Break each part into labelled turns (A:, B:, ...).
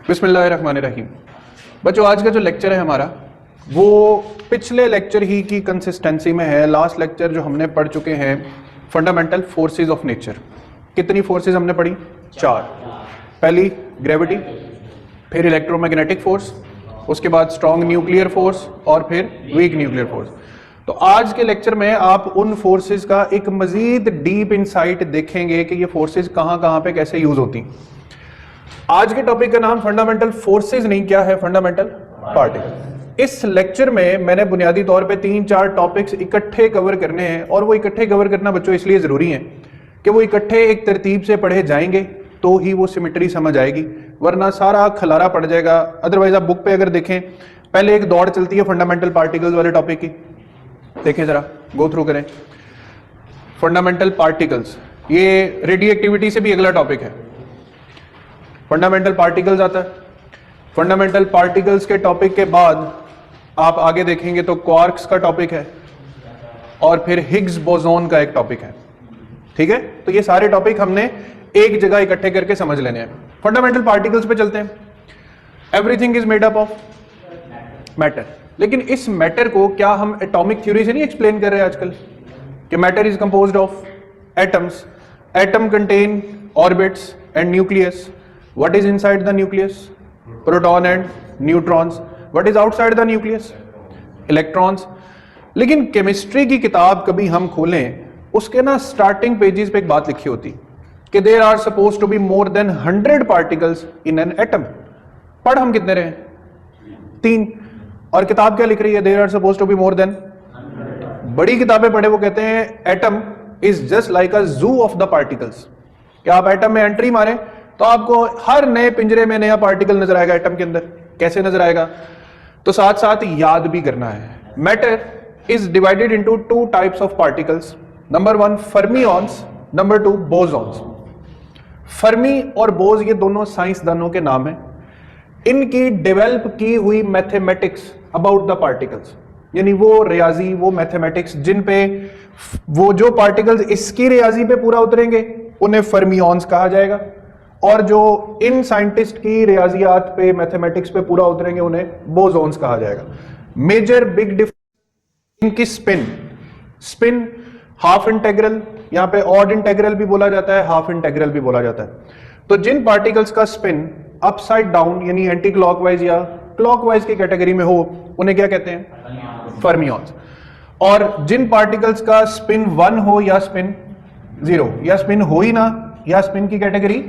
A: बिस्मिल्लाहिर्रहमानिर्रहीम। बच्चों, आज का जो लेक्चर है हमारा वो पिछले लेक्चर ही की कंसिस्टेंसी में है। लास्ट लेक्चर जो हमने पढ़ चुके हैं फंडामेंटल फोर्सेस ऑफ नेचर। कितनी फोर्सेस हमने पढ़ी? 4। पहली ग्रेविटी, फिर इलेक्ट्रोमैग्नेटिक फोर्स, उसके बाद स्ट्रॉन्ग न्यूक्लियर फोर्स और फिर वीक न्यूक्लियर फोर्स। तो आज के लेक्चर में आप उन फोर्सेस का एक मजीद डीप इंसाइट देखेंगे कि ये फोर्सेस कहाँ कहाँ पे कैसे यूज होती। आज के टॉपिक का नाम फंडामेंटल फोर्सेस नहीं, क्या है? Fundamental particle. इस लेक्चर में मैंने बुनियादी तौर पे 3-4 टॉपिक्स इकट्ठे कवर करने हैं, और वो इकट्ठे कवर करना बच्चों इसलिए जरूरी है कि वो इकट्ठे एक तरतीब से पढ़े जाएंगे तो ही वो सिमेट्री समझ आएगी, वरना सारा खलारा पड़ जाएगा। अदरवाइज आप बुक पे अगर देखें, पहले एक दौड़ चलती है फंडामेंटल पार्टिकल्स वाले टॉपिक की, देखें जरा, गो थ्रू करें। फंडामेंटल पार्टिकल्स, ये रेडियो एक्टिविटी से भी अगला टॉपिक है। फंडामेंटल पार्टिकल्स आता है। फंडामेंटल पार्टिकल्स के टॉपिक के बाद आप आगे देखेंगे तो क्वार्क्स का टॉपिक है और फिर हिग्स बोसोन का एक टॉपिक है। ठीक है, तो ये सारे टॉपिक हमने एक जगह इकट्ठे करके समझ लेने हैं। फंडामेंटल पार्टिकल्स पे चलते हैं। Everything is made up of matter. लेकिन इस मैटर को क्या हम एटॉमिक थ्योरी से नहीं एक्सप्लेन कर रहे हैं आजकल कि matter is composed of atoms, atom contain orbits and nucleus. What is inside the nucleus? Proton and neutrons. What is outside the nucleus? Electrons. लेकिन केमिस्ट्री की किताब कभी हम खोलें, उसके ना स्टार्टिंग पेजेस पे एक बात लिखी होती कि there are suppose to be more than 100 particles in an atom. पढ़ हम कितने रहे? 3। और किताब क्या लिख रही है? There are suppose to be more than. बड़ी किताबें पढ़े, वो कहते हैं atom is just like a zoo of the particles. क्या आप एटम में एंट्री मारे तो आपको हर नए पिंजरे में नया पार्टिकल नजर आएगा। एटम के अंदर कैसे नजर आएगा? तो साथ साथ याद भी करना है। Matter is divided into 2 types of particles. Number 1 fermions, number 2 bosons. Fermi और बोस ये दोनों साइंसदानों के नाम हैं। इनकी डेवलप की हुई मैथमेटिक्स अबाउट द पार्टिकल्स, यानी वो रियाजी, वो मैथमेटिक्स जिन पे वो जो पार्टिकल्स इसकी रियाजी पे पूरा उतरेंगे उन्हें फर्मियॉन्स कहा जाएगा, और जो इन साइंटिस्ट की रियाजियात पे, मैथमेटिक्स पे पूरा उतरेंगे उन्हें बोसॉन्स कहा जाएगा। मेजर बिग डिफरेंस इनकी स्पिन हाफ इंटेग्रल, यहां पे ऑड इंटेग्रल भी बोला जाता है, हाफ इंटेग्रल भी बोला जाता है। तो जिन पार्टिकल्स का स्पिन अपसाइड डाउन यानी एंटी क्लॉकवाइज या क्लॉकवाइज की कैटेगरी में हो उन्हें क्या कहते हैं? फर्मियॉन्स। और जिन पार्टिकल्स का स्पिन 1 हो या स्पिन 0, या स्पिन हो ही ना, या स्पिन की कैटेगरी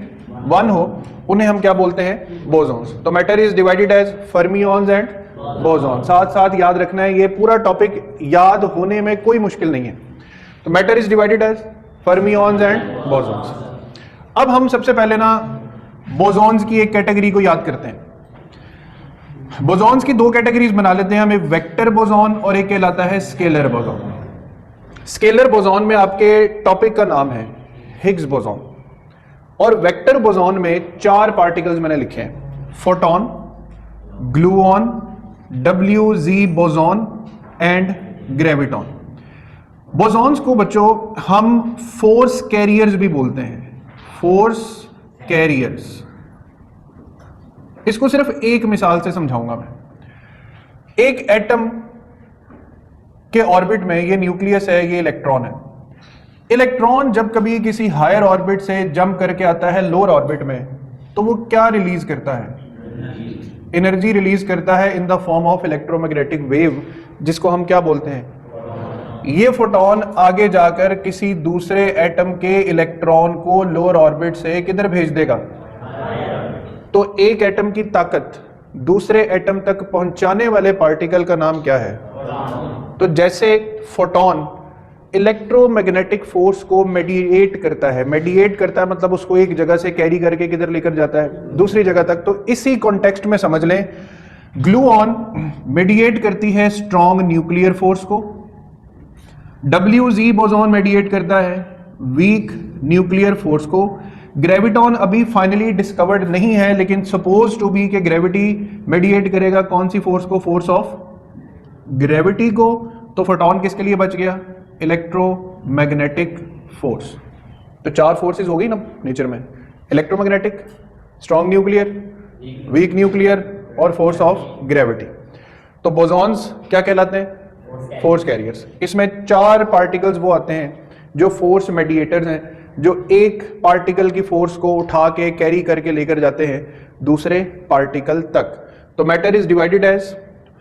A: 1 हो, उन्हें हम क्या बोलते हैं? बोसॉन्स। तो matter is divided as fermions and bosons. साथ साथ याद रखना है, ये पूरा टॉपिक याद होने में कोई मुश्किल नहीं है। तो matter is divided as fermions and bosons. अब हम सबसे पहले ना बोसॉन्स की एक कैटेगरी को याद करते हैं। बोसॉन्स की 2 कैटेगरीज बना लेते हैं हम, एक वेक्टर बोसॉन और एक कहलाता है स्केलर बोसॉन। स्केलर बोसॉन में आपके टॉपिक का नाम है हिग्स बोसॉन, और वेक्टर बोसॉन में 4 पार्टिकल्स मैंने लिखे हैं, photon, gluon, WZ boson and graviton. Bosons को बच्चों हम फोर्स कैरियर्स भी बोलते हैं, फोर्स कैरियर्स। इसको सिर्फ एक मिसाल से समझाऊंगा मैं। एक एटम के ऑर्बिट में, ये न्यूक्लियस है, ये इलेक्ट्रॉन है। इलेक्ट्रॉन जब कभी किसी हायर ऑर्बिट से जंप करके आता है लोअर ऑर्बिट में, तो वो क्या रिलीज करता है? एनर्जी रिलीज करता है in the form of electromagnetic wave, जिसको हम क्या बोलते हैं? ये फोटोन आगे जाकर किसी दूसरे एटम के इलेक्ट्रॉन को लोअर ऑर्बिट से किधर भेज देगा? तो एक एटम की ताकत दूसरे एटम तक पहुंचाने वाले पार्टिकल का नाम क्या है? तो जैसे फोटोन इलेक्ट्रोमैग्नेटिक फोर्स को मेडिएट करता है, मतलब उसको एक जगह से कैरी करके किधर लेकर जाता है? दूसरी जगह तक। तो इसी कॉन्टेक्स्ट में समझ लें, ग्लूऑन मेडिएट करती है स्ट्रॉन्ग न्यूक्लियर फोर्स को, WZ बोसॉन मेडिएट करता है वीक न्यूक्लियर फोर्स को। ग्रेविटॉन अभी फाइनली डिस्कवर्ड नहीं है, लेकिन सपोज टू बी के ग्रेविटी मेडिएट करेगा कौन सी फोर्स को? फोर्स ऑफ ग्रेविटी को। तो फोटोन किसके लिए बच गया? Electromagnetic force. तो 4 फोर्सेस हो गई ना नेचर में, electromagnetic, strong nuclear, weak nuclear और फोर्स ऑफ ग्रेविटी। तो बोसॉन्स क्या कहलाते हैं? Force carriers. इसमें 4 पार्टिकल्स वो आते हैं जो फोर्स मेडिएटर्स हैं, जो एक पार्टिकल की फोर्स को उठा के कैरी करके लेकर जाते हैं दूसरे पार्टिकल तक। तो matter is divided as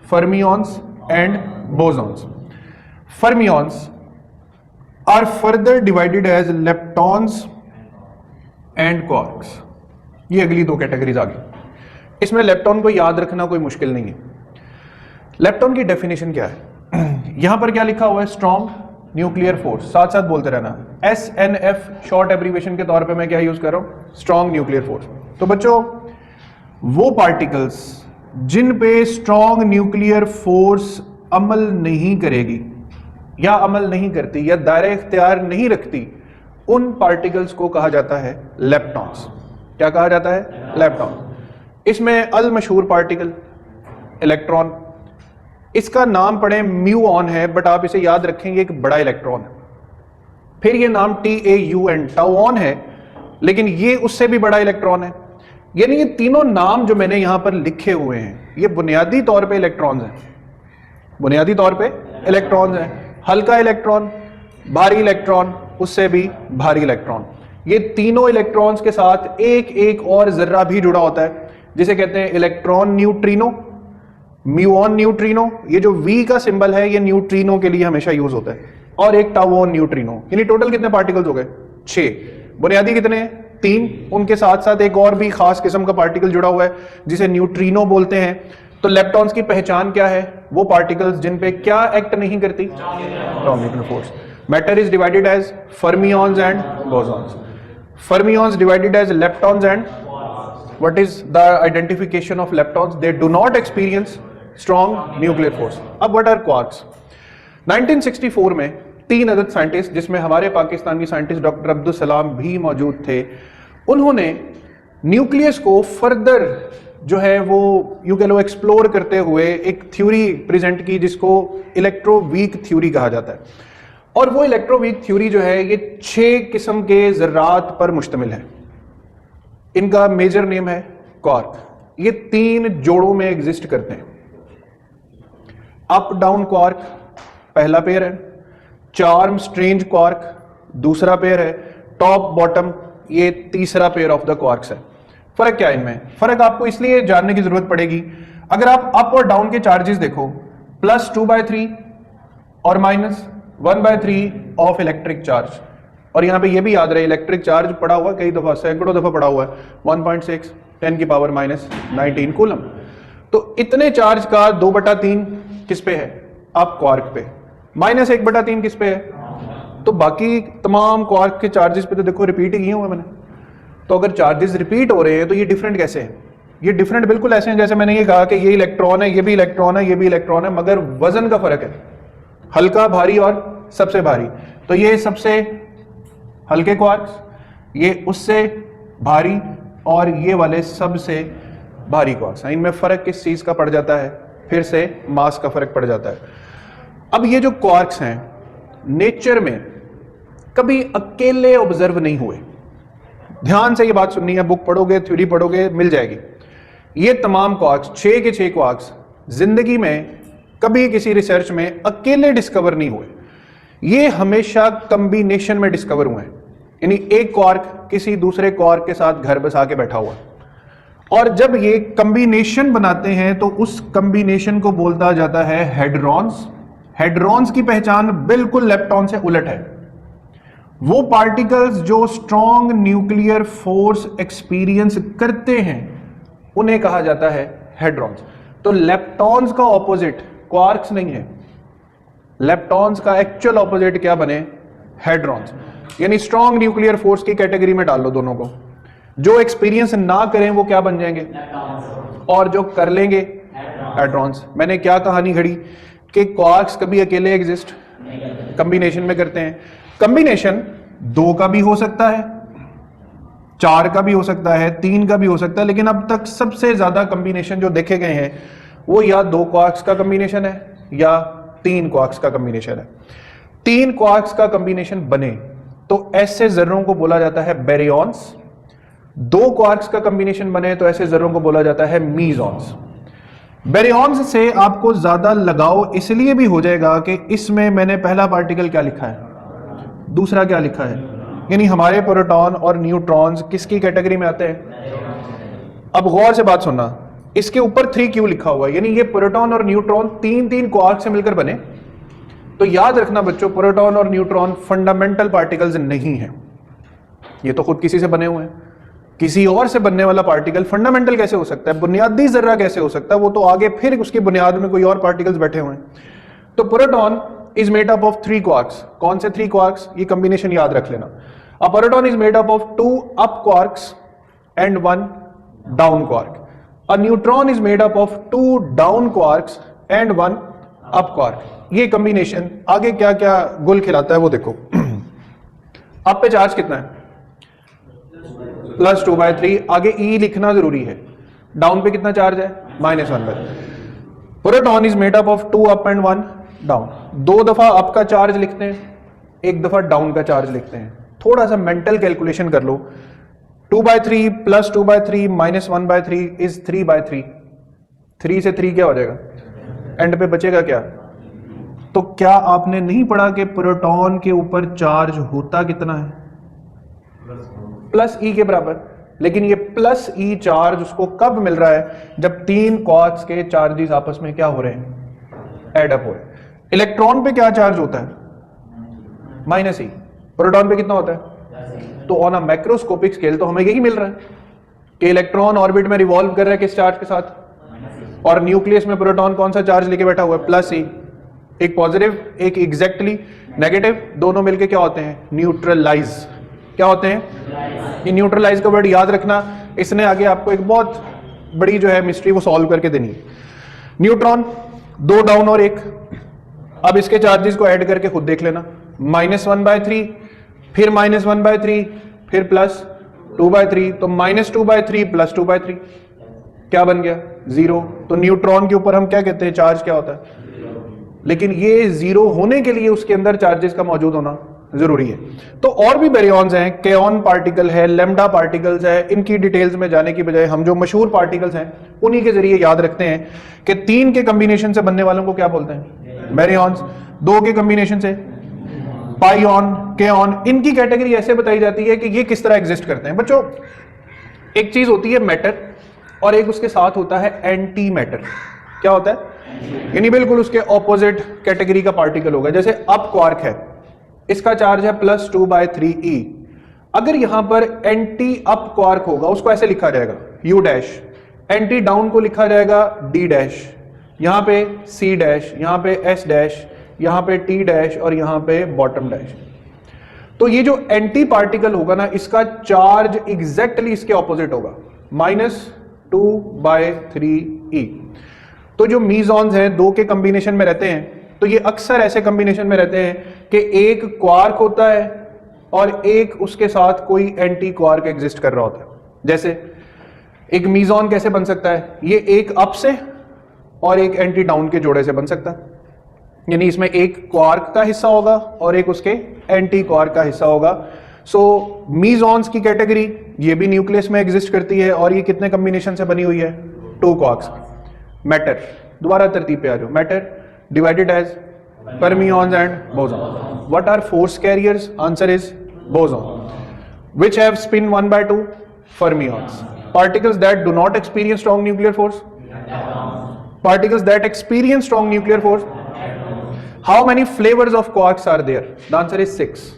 A: fermions and bosons. Fermions are further divided as leptons and quarks. ये अगली 2 कैटेगरीज आ गई। इसमें लेप्टॉन को याद रखना कोई मुश्किल नहीं है। लेप्टॉन की डेफिनेशन क्या है? यहां पर क्या लिखा हुआ है? Strong nuclear force. साथ साथ बोलते रहना, SNF शॉर्ट एब्रीवेशन के तौर पे मैं क्या यूज कर रहा हूं? Strong nuclear force. तो बच्चों, वो पार्टिकल्स जिन पे स्ट्रॉन्ग न्यूक्लियर फोर्स अमल नहीं करेगी या अमल नहीं करती या दायरे इख्तियार नहीं रखती, उन पार्टिकल्स को कहा जाता है लेप्टॉन्स। क्या कहा जाता है? लेप्टॉन। इसमें अल मशहूर पार्टिकल इलेक्ट्रॉन, इसका नाम पढ़े म्यूऑन है, बट आप इसे याद रखेंगे एक बड़ा इलेक्ट्रॉन है। फिर ये नाम TAUN टाउन है, लेकिन ये उससे भी बड़ा इलेक्ट्रॉन है। यानी ये तीनों नाम जो मैंने यहां पर लिखे हुए हैं, ये बुनियादी तौर पे इलेक्ट्रॉन्स हैं। बुनियादी तौर पे इलेक्ट्रॉन्स हैं। हल्का इलेक्ट्रॉन, भारी इलेक्ट्रॉन, उससे भी भारी इलेक्ट्रॉन। ये तीनों इलेक्ट्रॉन्स के साथ एक एक और जर्रा भी जुड़ा होता है, जिसे कहते हैं इलेक्ट्रॉन न्यूट्रिनो, म्यूऑन न्यूट्रिनो। ये जो V का सिंबल है, ये न्यूट्रिनो के लिए हमेशा यूज होता है। और एक टाउन न्यूट्रिनो। यानी टोटल कितने पार्टिकल्स हो गए? 6। बुनियादी कितने हैं? 3। उनके साथ साथ एक और भी खास किस्म का पार्टिकल जुड़ा हुआ है जिसे न्यूट्रिनो बोलते हैं। तो लेप्टॉन्स की पहचान क्या है? वो पार्टिकल्स जिन पे क्या एक्ट नहीं करती? Strong nuclear force. Matter is divided as fermions and bosons. Fermions divided as leptons and what is the identification of leptons? They do not experience strong nuclear force. अब what are quarks? 1964 में 3 अदद scientist, जिसमें हमारे Pakistani scientist doctor Abdul Salam भी मौजूद थे, उन्होंने nucleus को फर्दर जो है वो यूं कह लो एक्सप्लोर करते हुए एक थ्योरी प्रेजेंट की जिसको इलेक्ट्रोवीक थ्योरी कहा जाता है। और वो इलेक्ट्रोवीक थ्योरी जो है ये 6 किस्म के ज़र्रात पर मुश्तमिल है। इनका मेजर नेम है क्वार्क। ये 3 जोड़ों में एग्जिस्ट करते हैं। अप डाउन क्वार्क पहला पेयर है, चार्म स्ट्रेंज क्वार्क दूसरा पेयर है, टॉप बॉटम ये तीसरा पेयर ऑफ द क्वार्क्स है। फर्क क्या है इनमें? फर्क आपको इसलिए जानने की जरूरत पड़ेगी, अगर आप अप और डाउन के चार्जेस देखो, +2/3 और -1/3 ऑफ इलेक्ट्रिक चार्ज। और यहां पे ये भी याद रहे इलेक्ट्रिक चार्ज पड़ा हुआ कई दफा, सैकड़ों दफा पड़ा हुआ है, 1.6 10 की पावर -19 कूलम। तो इतने चार्ज का 2/3 किस पे है? अप क्वार्क पे। -1/3 किस पे है? तो बाकी तमाम क्वार्क के चार्जेस पे तो देखो रिपीट ही किए हुए मैंने। तो अगर चार्जेस रिपीट हो रहे हैं तो ये डिफरेंट कैसे हैं? ये डिफरेंट बिल्कुल ऐसे हैं जैसे मैंने ये कहा कि ये इलेक्ट्रॉन है, ये भी इलेक्ट्रॉन है, ये भी इलेक्ट्रॉन है, मगर वजन का फर्क है, हल्का, भारी और सबसे भारी। तो ये सबसे हल्के क्वार्क्स, ये उससे भारी, और ये वाले सबसे भारी क्वार्क्स। इनमें फर्क किस चीज का पड़ जाता है? फिर से मास का फर्क पड़ जाता है। अब ये जो क्वार्क्स हैं नेचर में कभी अकेले ऑब्जर्व नहीं हुए। ध्यान से ये बात सुननी है, बुक पढ़ोगे, थ्योरी पढ़ोगे, मिल जाएगी। ये तमाम क्वार्क्स, 6 के 6 क्वार्क्स जिंदगी में कभी किसी रिसर्च में अकेले डिस्कवर नहीं हुए। ये हमेशा कॉम्बिनेशन में डिस्कवर हुए हैं। यानी एक क्वार्क किसी दूसरे क्वार्क के साथ घर बसा के बैठा हुआ, और जब ये कॉम्बिनेशन बनाते हैं तो उस कॉम्बिनेशन को बोलता जाता है हेड्रॉन्स। हेड्रॉन्स की पहचान बिल्कुल लेप्टॉन से उलट है। वो पार्टिकल्स जो स्ट्रॉन्ग न्यूक्लियर फोर्स एक्सपीरियंस करते हैं उन्हें कहा जाता है हेड्रॉन्स। तो लेप्टॉन्स का ऑपोजिट क्वार्क्स नहीं है, लेप्टॉन्स का एक्चुअल ऑपोजिट क्या बने? हेड्रॉन्स। यानी स्ट्रॉन्ग न्यूक्लियर फोर्स की कैटेगरी में डाल लो दोनों को। जो एक्सपीरियंस ना करें वो क्या बन जाएंगे? और जो कर लेंगे हेड्रॉन्स। मैंने क्या कहानी घड़ी कि क्वार्क्स कभी अकेले एग्जिस्ट, कॉम्बिनेशन में करते हैं। कॉम्बिनेशन 2 का भी हो सकता है, 4 का भी हो सकता है, 3 का भी हो सकता है, लेकिन अब तक सबसे ज्यादा कॉम्बिनेशन जो देखे गए हैं वो या 2 क्वार्क्स का कॉम्बिनेशन है या 3 क्वार्क्स का कॉम्बिनेशन है। 3 क्वार्क्स का कॉम्बिनेशन बने तो ऐसे जर्रों को बोला जाता है बेरियॉन्स, दो क्वार्क्स का कॉम्बिनेशन बने तो ऐसे जर्रों को बोला जाता है मीजॉन्स। बेरियॉन्स से आपको ज्यादा लगाव इसलिए भी हो जाएगा कि इसमें मैंने पहला पार्टिकल क्या लिखा है, दूसरा क्या लिखा है, यानी हमारे प्रोटॉन और न्यूट्रॉन्स किसकी कैटेगरी में आते हैं। अब गौर से बात सुनना, इसके ऊपर 3Q लिखा हुआ है, यानी ये प्रोटॉन और न्यूट्रॉन तीन तीन क्वार्क से मिलकर बने। तो याद रखना बच्चों, प्रोटॉन और न्यूट्रॉन फंडामेंटल पार्टिकल्स नहीं है, ये तो खुद किसी से बने हुए हैं। किसी और से बनने वाला पार्टिकल फंडामेंटल कैसे हो सकता है, बुनियादी जर्रा कैसे हो सकता है, वो तो आगे फिर उसकी बुनियाद में कोई और पार्टिकल्स बैठे हुए हैं। तो proton is made up of 3 quarks. कौन से 3 क्वार्क्स, ये कॉम्बिनेशन याद रख लेना। A proton is made up of 2 up quarks and 1 down quark. A neutron is made up of 2 down quarks and 1 up quark. ये कॉम्बिनेशन आगे क्या क्या गुल खिलाता है वो देखो। अप पे चार्ज कितना है, +2/3। आगे E लिखना जरूरी है। डाउन पे कितना चार्ज है, -1/3। Proton is made up of 2 up and 1 down. 2 दफा अप का चार्ज लिखते हैं, 1 दफा डाउन का चार्ज लिखते हैं। थोड़ा सा मेंटल कैलकुलेशन कर लो। 2/3 +2/3 -1/3 इज 3/3। 3 से 3 क्या हो जाएगा, एंड पे बचेगा क्या। तो क्या आपने नहीं पढ़ा कि प्रोटॉन के ऊपर चार्ज होता कितना है, +E के बराबर। लेकिन ये +E चार्ज उसको कब मिल रहा है, जब 3 क्वार्क्स के चार्जेस आपस में क्या हो रहे हैं, एड अप हो रहे हैं। इलेक्ट्रॉन पे क्या चार्ज होता है, -E। प्रोटॉन पे कितना होता है। तो ऑन अ मैक्रोस्कोपिक स्केल तो हमें यही मिल रहा है कि इलेक्ट्रॉन ऑर्बिट में रिवॉल्व कर रहा है किस चार्ज के साथ, और न्यूक्लियस में प्रोटॉन कौन सा चार्ज लेके बैठा हुआ है, +E। एक पॉजिटिव एक एग्जैक्टली नेगेटिव, दोनों मिलके क्या होते हैं, न्यूट्रलाइज। क्या होते हैं, ये न्यूट्रलाइज का वर्ड याद रखना, इसने आगे आपको एक बहुत बड़ी जो है मिस्ट्री वो सॉल्व करके देनी है। न्यूट्रॉन 2 डाउन और 1। अब इसके चार्जेस को ऐड करके खुद देख लेना, -1/3 फिर -1/3 फिर +2/3। तो -2/3 +2/3 क्या बन गया, 0। तो न्यूट्रॉन के ऊपर हम क्या कहते हैं, चार्ज क्या होता है। लेकिन ये 0 होने के लिए उसके अंदर चार्जेस का मौजूद होना जरूरी है। तो और भी बेरियॉन्स हैं, केऑन पार्टिकल है, लैम्डा पार्टिकल्स है। इनकी डिटेल्स में जाने की बजाय हम जो मशहूर पार्टिकल्स हैं उन्हीं के जरिए याद रखते हैं कि 3 के कॉम्बिनेशन से बनने वालों को क्या बोलते हैं, बेरियॉन्स। 2 के कॉम्बिनेशन से पाइऑन, केऑन। इनकी कैटेगरी ऐसे बताई जाती है कि ये किस तरह एग्जिस्ट करते हैं। बच्चों एक चीज होती है मैटर, और एक उसके साथ होता है एंटी मैटर। क्या होता है, यानी बिल्कुल उसके ऑपोजिट कैटेगरी का पार्टिकल होगा। जैसे अप क्वार्क है, इसका चार्ज है +2/3E। अगर यहां पर एंटी अप क्वार्क होगा उसको ऐसे लिखा जाएगा U', एंटी डाउन को लिखा जाएगा D', यहां पे C', यहां पे S', यहां पे T' और यहां पे बॉटम डैश। तो ये जो एंटी पार्टिकल होगा ना, इसका चार्ज एग्जैक्टली इसके ऑपोजिट होगा, -2/3E। तो जो मीजॉन्स हैं 2 के कॉम्बिनेशन में रहते हैं, तो ये अक्सर ऐसे कॉम्बिनेशन में रहते हैं कि एक क्वार्क होता है और एक उसके साथ कोई एंटी क्वार्क एग्जिस्ट कर रहा होता है। जैसे एक मीजॉन कैसे बन सकता है, ये एक अप से और एक एंटी डाउन के जोड़े से बन सकता है, यानी इसमें एक क्वार्क का हिस्सा होगा और एक उसके एंटी क्वार्क का हिस्सा होगा। सो मीजॉन्स की कैटेगरी ये भी न्यूक्लियस में एग्जिस्ट करती है, और ये कितने कॉम्बिनेशन से बनी हुई है, 2 क्वार्क्स। मैटर, दोबारा तरतीब पे आ जाओ। Matter divided as fermions and boson. What are force carriers? Answer is boson. Which have spin 1/2? Fermions. Particles that do not experience strong nuclear force? Particles that experience strong nuclear force? How many flavors of quarks are there? The answer is 6.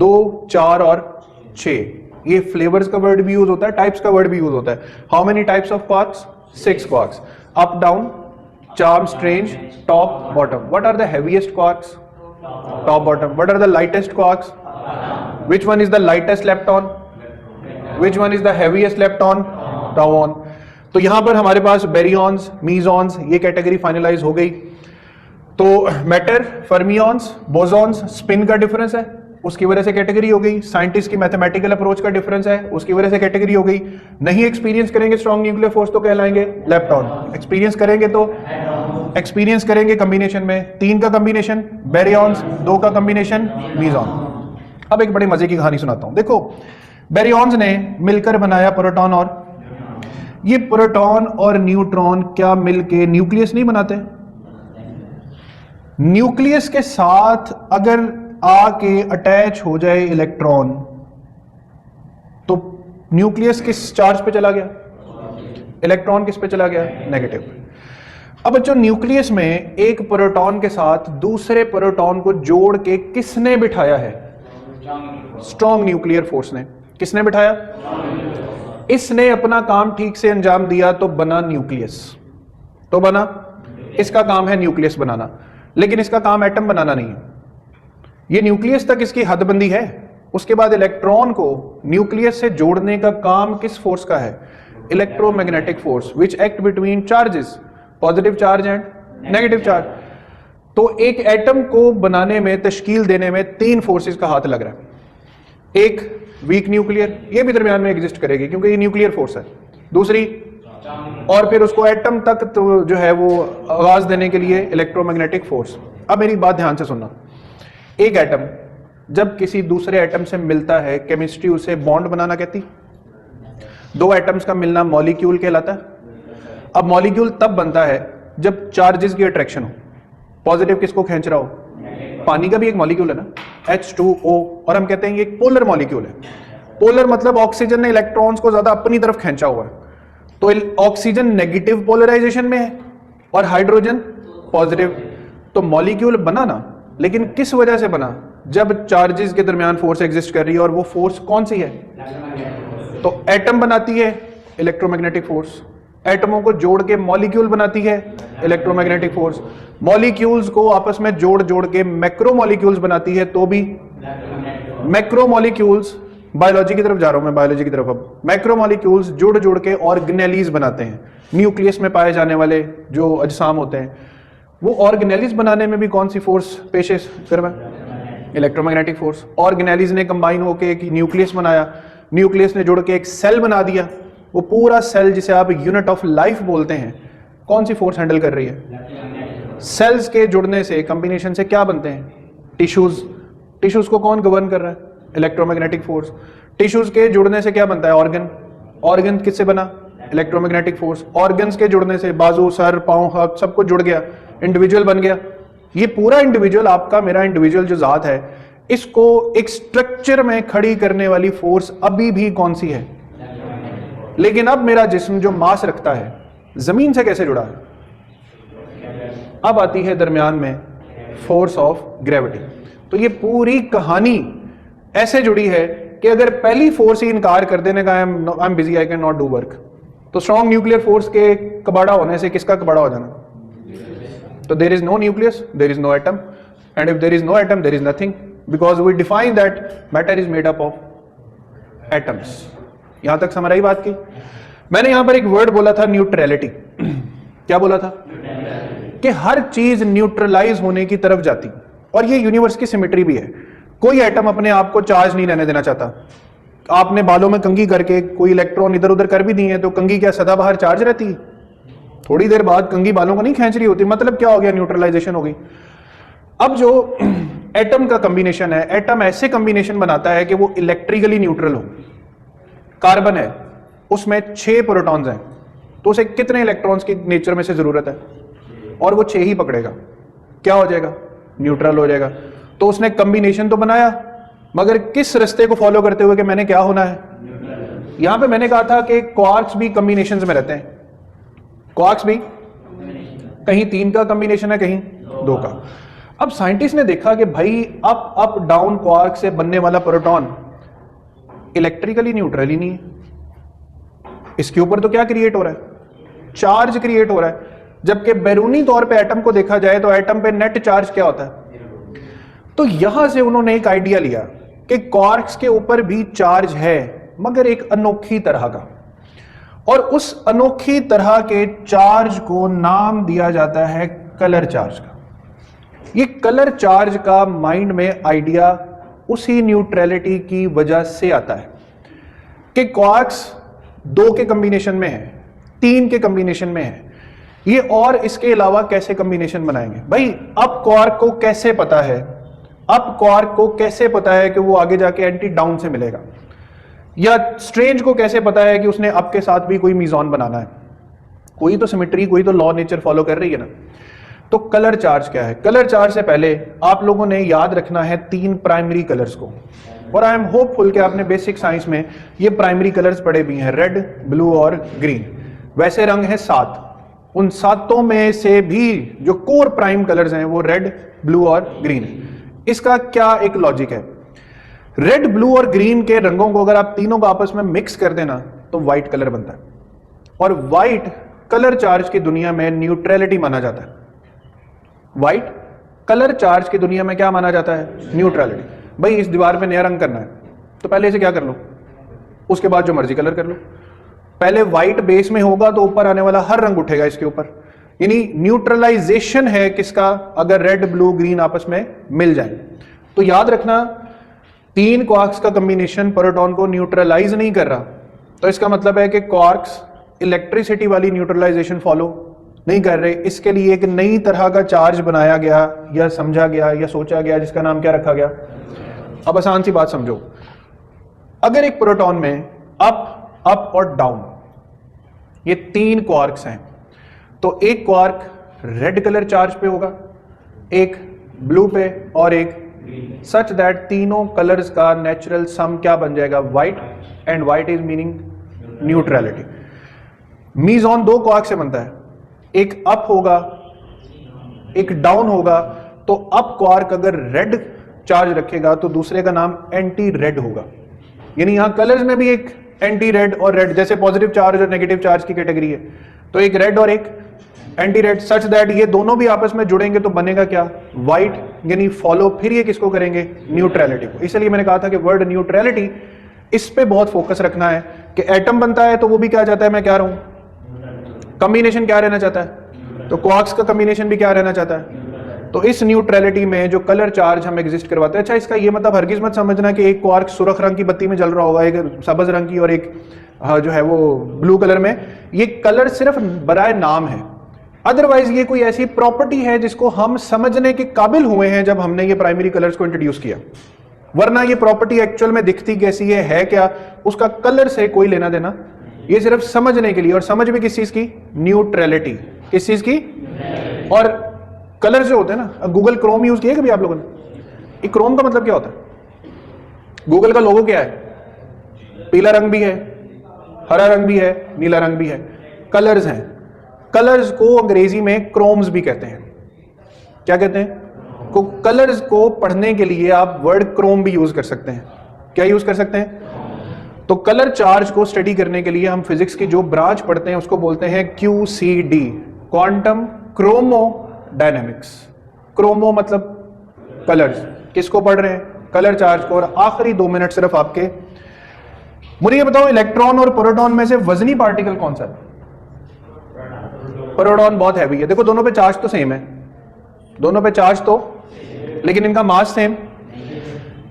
A: 2, 4 और 6। ये flavors का word भी use होता है, types का word भी use होता है। How many types of quarks? 6 quarks. Up, down, charm, strange, top, bottom. What are the heaviest quarks? Top, bottom. What are the lightest quarks? Which one is the lightest lepton? Which one is the heaviest lepton? Tauon. तो यहां पर हमारे पास बेरियॉन्स, मीजॉन्स, ये category finalise हो गई। तो matter, fermions, bosons, spin का difference है, उसकी वजह से कैटेगरी हो गई। साइंटिस्ट की मैथमेटिकल अप्रोच का डिफरेंस है, उसकी वजह से कैटेगरी हो गई। नहीं एक्सपीरियंस करेंगे स्ट्रॉन्ग न्यूक्लियर फोर्स तो कहलाएंगे लेप्टॉन, एक्सपीरियंस करेंगे तो एक्सपीरियंस करेंगे कॉम्बिनेशन में 3 का कॉम्बिनेशन बेरियॉन्स, 2 का कॉम्बिनेशन मीजॉन। अब एक बड़ी मजे की कहानी सुनाता हूं। देखो बैरियॉन्स ने मिलकर बनाया प्रोटॉन, और ये प्रोटॉन और न्यूट्रॉन क्या मिलके न्यूक्लियस नहीं बनाते? न्यूक्लियस के साथ अगर आके अटैच हो जाए इलेक्ट्रॉन तो न्यूक्लियस किस चार्ज पे चला गया? इलेक्ट्रॉन किस पे चला गया? नेगेटिव। अब बच्चों न्यूक्लियस में एक प्रोटॉन के साथ दूसरे प्रोटॉन को जोड़ के किसने बिठाया है? स्ट्रॉन्ग न्यूक्लियर फोर्स ने। किसने बिठाया? इसने अपना काम ठीक से अंजाम दिया तो बना न्यूक्लियस, तो बना। इसका काम है न्यूक्लियस बनाना, लेकिन इसका काम एटम बनाना नहीं है। ये न्यूक्लियस तक इसकी हदबंदी है। उसके बाद इलेक्ट्रॉन को न्यूक्लियस से जोड़ने का काम किस फोर्स का है? Electromagnetic force which act between charges, positive charge and negative charge. तो एक एटम को बनाने में, तश्कील देने में 3 फोर्सेस का हाथ लग रहा है। एक वीक न्यूक्लियर, ये भी दरमियान में एग्जिस्ट करेगी क्योंकि ये न्यूक्लियर फोर्स है। दूसरी, और फिर उसको एटम तक तो जो है वो आवाज देने के लिए इलेक्ट्रोमैग्नेटिक फोर्स। अब मेरी बात ध्यान से सुनना, एक एटम जब किसी दूसरे एटम से मिलता है, केमिस्ट्री उसे बॉन्ड बनाना कहती। 2 एटम्स का मिलना मॉलिक्यूल कहलाता है। अब मॉलिक्यूल तब बनता है जब चार्जेस की अट्रैक्शन हो। पॉजिटिव किसको खींच रहा हो? पानी का भी एक मॉलिक्यूल है ना, H2O, और हम कहते हैं ये एक पोलर मॉलिक्यूल है। पोलर मतलब ऑक्सीजन ने इलेक्ट्रॉन्स को ज्यादा अपनी तरफ खींचा हुआ है, तो ऑक्सीजन नेगेटिव पोलराइजेशन में है और हाइड्रोजन पॉजिटिव। तो मॉलिक्यूल बना ना, लेकिन किस वजह से बना? जब चार्जेस के दरमियान फोर्स एग्जिस्ट कर रही है, और वो फोर्स कौन सी है? तो एटम बनाती है इलेक्ट्रोमैग्नेटिक फोर्स, एटमों को जोड़ के मॉलिक्यूल बनाती है इलेक्ट्रोमैग्नेटिक फोर्स, मॉलिक्यूल्स को आपस में जोड़ जोड़ के मैक्रोमॉलिक्यूल्स बनाती है, तो भी मैक्रोमॉलिक्यूल्स। बायोलॉजी की तरफ जा रहा हूं मैं, बायोलॉजी की तरफ। अब मैक्रोमॉलिक्यूल्स जोड़ जोड़ के ऑर्गेनेलीज बनाते हैं। न्यूक्लियस में पाए जाने वाले जो अजसाम होते हैं, वो ऑर्गेनेलीज बनाने में भी कौन सी फोर्स पेश कर रहा है? Electromagnetic force. ऑर्गेनेलीज ने कंबाइन होकर एक न्यूक्लियस बनाया, न्यूक्लियस ने जुड़ के एक सेल बना दिया। वो पूरा सेल, जिसे आप यूनिट ऑफ लाइफ बोलते हैं, कौन सी फोर्स हैंडल कर रही है? सेल्स के जुड़ने से, कॉम्बिनेशन से क्या बनते हैं? टिश्यूज। टिश्यूज को कौन गवर्न कर रहा है? Electromagnetic force. टिश्यूज के जुड़ने से क्या बनता है? ऑर्गन। ऑर्गन किससे बना? Electromagnetic force. ऑर्गन्स के जुड़ने से बाजू, सर, पांव, हाथ सब कुछ जुड़ गया, इंडिविजुअल बन गया। ये पूरा इंडिविजुअल, आपका मेरा इंडिविजुअल जो जात है, इसको एक स्ट्रक्चर में खड़ी करने वाली फोर्स अभी भी कौन सी है? लेकिन अब मेरा जिस्म जो मास रखता है, जमीन से कैसे जुड़ा है? अब आती है दरमियान में फोर्स ऑफ ग्रेविटी। तो ये पूरी कहानी ऐसे जुड़ी है कि अगर पहली फोर्स ही इनकार कर देने का, I am busy, I can not do work, तो स्ट्रॉन्ग न्यूक्लियर फोर्स के कबाड़ा होने से किसका कबाड़ा हो जाना? तो there is no nucleus, there is no atom, and if there is no atom there is nothing, because we define that matter is made up of atoms. यहां तक समझ आई बात की? मैंने यहां पर एक वर्ड बोला था, न्यूट्रलिटी। क्या बोला था? कि हर चीज न्यूट्रलाइज होने की तरफ जाती, और ये यूनिवर्स की सिमेट्री भी है। कोई एटम अपने आप को चार्ज नहीं रहने देना चाहता। आपने बालों में कंघी करके कोई इलेक्ट्रॉन इधर उधर कर भी दिए, तो कंघी क्या सदाबहार चार्ज रहती है? थोड़ी देर बाद कंघी बालों को नहीं खींच रही होती। मतलब क्या हो गया? न्यूट्रलाइजेशन हो गई। अब जो एटम का कॉम्बिनेशन है, एटम ऐसे कॉम्बिनेशन बनाता है कि वो इलेक्ट्रिकली न्यूट्रल हो। कार्बन है, उसमें 6 प्रोटॉन्स हैं, तो उसे कितने इलेक्ट्रॉन्स की नेचर में से जरूरत है? और वो 6 ही पकड़ेगा। क्या हो जाएगा? न्यूट्रल हो जाएगा। तो उसने कॉम्बिनेशन तो बनाया, मगर किस रास्ते को फॉलो करते हुए कि मैंने क्या होना है? यहां पे मैंने कहा था कि क्वार्क्स भी कॉम्बिनेशंस में रहते हैं। क्वार्क्स भी कहीं 3 का कॉम्बिनेशन है, कहीं 2 का। अब साइंटिस्ट ने देखा कि भाई अप अप डाउन क्वार्क से बनने वाला प्रोटॉन इलेक्ट्रिकली न्यूट्रल ही नहीं है। इसके ऊपर तो क्या क्रिएट हो रहा है? चार्ज क्रिएट हो रहा है। जबकि बैरूनी तौर पे एटम को देखा जाए तो एटम पे नेट चार्ज क्या होता है? तो यहां से उन्होंने एक आइडिया लिया कि क्वार्क्स के ऊपर भी चार्ज है, मगर एक अनोखी तरह का, और उस अनोखी तरह के चार्ज को नाम दिया जाता है कलर चार्ज का। ये कलर चार्ज का माइंड में आइडिया उसी न्यूट्रलिटी की वजह से आता है कि क्वार्क्स 2 के कॉम्बिनेशन में है, 3 के कॉम्बिनेशन में है, ये और इसके अलावा कैसे कॉम्बिनेशन बनाएंगे? भाई अब क्वार्क को कैसे पता है, अब क्वार्क को कैसे पता है कि वो आगे जाके एंटी डाउन से मिलेगा? या स्ट्रेंज को कैसे पता है कि उसने अप के साथ भी कोई मीजॉन बनाना है? कोई तो सिमेट्री, कोई तो लॉ नेचर फॉलो कर रही है ना। तो कलर चार्ज क्या है? कलर चार्ज से पहले आप लोगों ने याद रखना है 3 प्राइमरी कलर्स को, और आई एम होपफुल कि आपने बेसिक साइंस में ये प्राइमरी कलर्स पढ़े भी हैं, रेड, ब्लू और ग्रीन। वैसे रंग है 7, उन 7 में से भी जो कोर प्राइम कलर्स हैं वो रेड, ब्लू और ग्रीन है। इसका क्या एक लॉजिक है? रेड, ब्लू और ग्रीन के रंगों को अगर आप तीनों को आपस में मिक्स कर देना तो व्हाइट कलर बनता है, और व्हाइट कलर चार्ज की दुनिया में न्यूट्रलिटी माना जाता है। व्हाइट कलर चार्ज की दुनिया में क्या माना जाता है? न्यूट्रलिटी। भाई इस दीवार पे नया रंग करना है तो पहले इसे क्या कर लो, उसके बाद जो मर्जी कलर कर लो। पहले व्हाइट बेस में होगा तो ऊपर आने वाला हर रंग उठेगा इसके ऊपर, यानी न्यूट्रलाइजेशन है किसका? अगर रेड, ब्लू, ग्रीन आपस में मिल जाए। तो याद रखना 3 क्वार्क्स का कॉम्बिनेशन प्रोटॉन को न्यूट्रलाइज नहीं कर रहा, तो इसका मतलब है कि क्वार्क्स इलेक्ट्रिसिटी वाली न्यूट्रलाइजेशन फॉलो नहीं कर रहे। इसके लिए एक नई तरह का चार्ज बनाया गया या समझा गया या सोचा गया, जिसका नाम क्या रखा गया? अब आसान सी बात समझो, अगर एक प्रोटॉन में अप और डाउन ये 3 क्वार्क्स हैं, तो एक क्वार्क रेड कलर चार्ज पे होगा, एक ब्लू पे और एक सच दैट तीनों कलर्स का नेचुरल सम क्या बन जाएगा? White, and white is meaning neutrality. Meson 2 quark से बनता है, एक अप होगा एक डाउन होगा, तो अप क्वार्क अगर रेड चार्ज रखेगा तो दूसरे का नाम एंटी रेड होगा। यानी यहां कलर्स में भी एक एंटी रेड और रेड, जैसे पॉजिटिव चार्ज और नेगेटिव चार्ज की कैटेगरी है, तो एक रेड और एक एंटी रेड, सच दैट ये दोनों भी आपस में जुड़ेंगे तो बनेगा क्या? व्हाइट, यानी फॉलो फिर ये किसको करेंगे? न्यूट्रलिटी को। इसलिए मैंने कहा था कि वर्ड न्यूट्रलिटी, इस पे बहुत फोकस रखना है कि एटम बनता है तो वो भी क्या चाहता है? मैं क्या रहूं? कॉम्बिनेशन क्या रहना चाहता है? तो क्वार्क्स का कॉम्बिनेशन भी क्या रहना चाहता है? तो इस न्यूट्रलिटी में जो कलर चार्ज हम एग्जिस्ट करवाते हैं, अच्छा इसका ये मतलब हरगिज मत समझना कि एक क्वार्क सुर्ख रंग की बत्ती में जल रहा होगा, एक सब्ज रंग की और एक जो है वो ब्लू कलर में। ये कलर सिर्फ बराए नाम है, अदरवाइज ये कोई ऐसी प्रॉपर्टी है जिसको हम समझने के काबिल हुए हैं जब हमने ये प्राइमरी कलर्स को इंट्रोड्यूस किया, वरना ये प्रॉपर्टी एक्चुअल में दिखती कैसी है क्या, उसका कलर से कोई लेना देना। ये सिर्फ समझने के लिए, और समझ भी किस चीज की? न्यूट्रलिटी। किस चीज की? और कलर जो होते हैं ना, गूगल क्रोम यूज किया कभी आप लोगों ने? ये क्रोम का मतलब क्या होता है? गूगल का लोगो क्या है? पीला रंग भी है, हरा रंग भी है, नीला रंग भी है, कलर्स हैं। कलर्स को अंग्रेजी में क्रोम्स भी कहते हैं। क्या कहते हैं? कलर्स को पढ़ने के लिए आप वर्ड क्रोम भी यूज कर सकते हैं। क्या यूज कर सकते हैं? तो कलर चार्ज को स्टडी करने के लिए हम फिजिक्स की जो ब्रांच पढ़ते हैं उसको बोलते हैं QCD, quantum chromodynamics. Chromo मतलब कलर्स, किसको पढ़ रहे हैं? कलर चार्ज को। और आखिरी 2 मिनट सिर्फ आपके, मुझे ये बताओ इलेक्ट्रॉन और प्रोटॉन में से वजनी पार्टिकल कौन सा है? प्रोटॉन बहुत हैवी है। देखो दोनों पे चार्ज तो सेम है, दोनों पे चार्ज तो, लेकिन इनका मास सेम।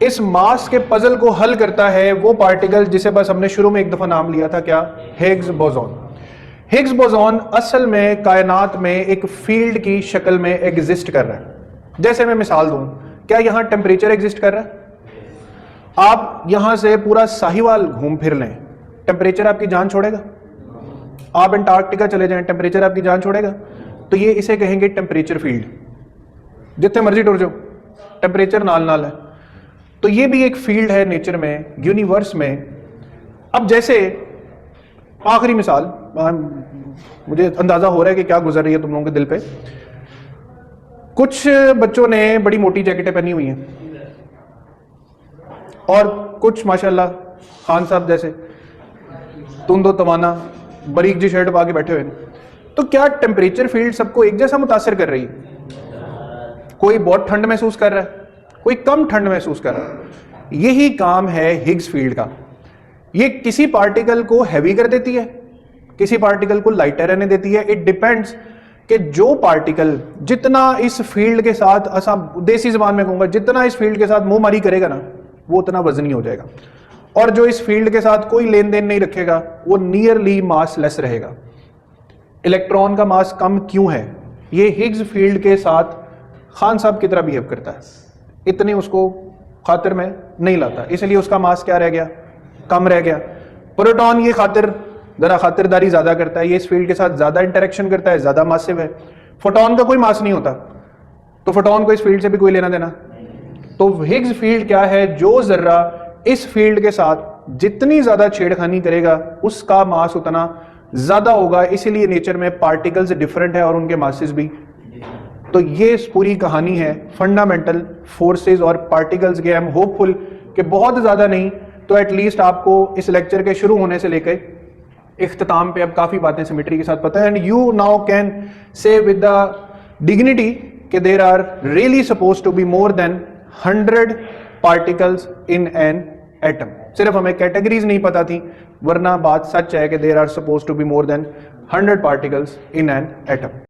A: इस मास के पजल को हल करता है वो पार्टिकल जिसे बस हमने शुरू में एक दफा नाम लिया था, क्या? Higgs boson. हिग्स बोसॉन असल में कायनात में एक फील्ड की शक्ल में एग्जिस्ट कर रहा है। जैसे मैं मिसाल दूं, क्या यहां टेम्परेचर एग्जिस्ट कर रहा है? आप यहां से पूरा साहिवाल घूम फिर लें, टेम्परेचर आपकी जान छोड़ेगा? आप अंटार्कटिका चले जाएं, टेम्परेचर आपकी जान छोड़ेगा? तो ये इसे कहेंगे टेम्परेचर फील्ड। जितने मर्जी टुर जाओ, टेम्परेचर नाल नाल है। तो ये भी एक फील्ड है नेचर में, यूनिवर्स में। अब जैसे आखिरी मिसाल, मुझे अंदाजा हो रहा है कि क्या गुजर रही है तुम लोगों के दिल पे। कुछ बच्चों ने बड़ी मोटी जैकेटें पहनी हुई हैं और कुछ माशाल्लाह खान साहब जैसे तुंदो तवाना बारीक जी शर्ट पा के बैठे हुए। तो क्या टेम्परेचर फील्ड सबको एक जैसा मुतासिर कर रही है? कोई बहुत ठंड महसूस कर रहा है, कोई कम ठंड महसूस कर रहा है। यही काम है हिग्स फील्ड का। ये किसी पार्टिकल को हैवी कर देती है, किसी पार्टिकल को लाइटर रहने देती है। इट डिपेंड्स कि जो पार्टिकल जितना इस फील्ड के साथ, ऐसा देसी जबान में कहूंगा, जितना इस फील्ड के साथ मुंह मारी करेगा ना, वो उतना वजनी हो जाएगा। और जो इस फील्ड के साथ कोई लेन देन नहीं रखेगा, वो नियरली मास लेस रहेगा। इलेक्ट्रॉन का मास कम क्यों है? ये हिग्स फील्ड के साथ खान साहब की तरह बिहेव करता है, इतने उसको खातिर में नहीं लाता, इसलिए उसका मास क्या रह गया? कम रह गया। प्रोटॉन ये खातिरदारी ज्यादा करता है, ये इस फील्ड के साथ ज्यादा इंटरेक्शन करता है, ज्यादा मासिव है। फोटोन का कोई मास नहीं होता, तो फोटोन को इस फील्ड से भी कोई लेना देना। तो हिग्स फील्ड क्या है, जो जर्रा इस फील्ड के साथ जितनी ज्यादा छेड़खानी करेगा उसका मास उतना ज्यादा होगा, इसीलिए नेचर में पार्टिकल्स डिफरेंट है और उनके मासेस भी। तो ये पूरी कहानी है फंडामेंटल फोर्सेस और पार्टिकल्स की। आई एम होपफुल कि बहुत ज्यादा नहीं तो एटलीस्ट आपको इस लेक्चर के शुरू होने से लेकर इख्तिताम पे अब काफी बातें सिमेट्री के साथ पता है, and you now can say with the dignity कि there are really suppose to be more than 100 particles in an atom. सिर्फ हमें कैटेगरीज नहीं पता थी, वरना बात सच है कि there are suppose to be more than 100 particles in an atom.